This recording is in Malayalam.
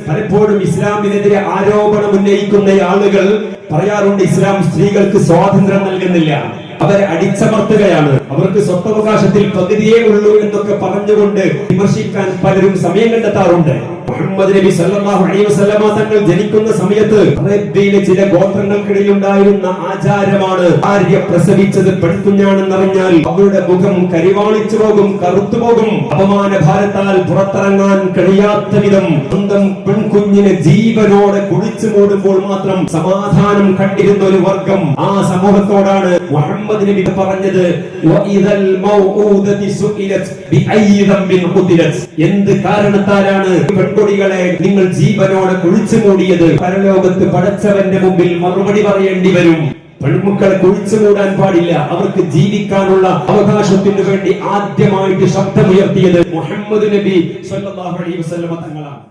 പലപ്പോഴും ഇസ്ലാമിനെതിരെ ആരോപണം ഉന്നയിക്കുന്ന ആളുകൾ പറയാറുണ്ട്, ഇസ്ലാം സ്ത്രീകൾക്ക് സ്വാതന്ത്ര്യം നൽകുന്നില്ല, അവരെ അടിച്ചമർത്തുകയാണ്, അവർക്ക് സ്വത്തവകാശത്തിൽ പകുതിയേ ഉള്ളൂ എന്നൊക്കെ പറഞ്ഞുകൊണ്ട് വിമർശിക്കാൻ പലരും സമയം കണ്ടെത്താറുണ്ട്. മുഹമ്മദ് നബി സല്ലല്ലാഹു അലൈഹി വസല്ലമ തങ്ങൾ ജനിക്കുന്ന സമയത്ത് അറേബ്യയിലെ ചില ഗോത്രങ്ങൾക്കിടയിൽ ഉണ്ടായിരുന്ന ആചാരമാണ് ഭാര്യ പ്രസവിച്ചത് പെൺകുഞ്ഞാണെന്നറിഞ്ഞാൽ അവരുടെ മുഖം കരിവാളിച്ചു പോകും, കറുത്തു പോകും. അപമാന ഭാരത്താൽ പുറത്തിറങ്ങാൻ കഴിയാത്ത വിധം സ്വന്തം പെൺകുഞ്ഞിനെ ജീവനോടെ കുഴിച്ചു മൂടുമ്പോൾ മാത്രം സമാധാനം കണ്ടിരുന്ന ഒരു വർഗം, ആ സമൂഹത്തോടാണ് മുഹമ്മദ് നബി പറഞ്ഞത്, വഇദൽ മൗഊദതി സുഇലത് ബിഅയ്യി ദംബിൻ ഖുതിലത്. എന്ത് കാരണത്താലാണ് പെൺകൊടികളെ നിങ്ങൾ ജീവനോടെ കുഴിച്ചു മൂടിയത്? പരലോകത്ത് പടച്ചവന്റെ മുമ്പിൽ മറുപടി പറയേണ്ടി വരും. പെൺമക്കളെ കുഴിച്ചു മൂടാൻ പാടില്ല, അവർക്ക് ജീവിക്കാനുള്ള അവകാശത്തിനു വേണ്ടി ആദ്യമായിട്ട് ശബ്ദമുയർത്തിയത് മുഹമ്മദ് നബി സല്ലല്ലാഹു അലൈഹി വസല്ലം തങ്ങളാണ്.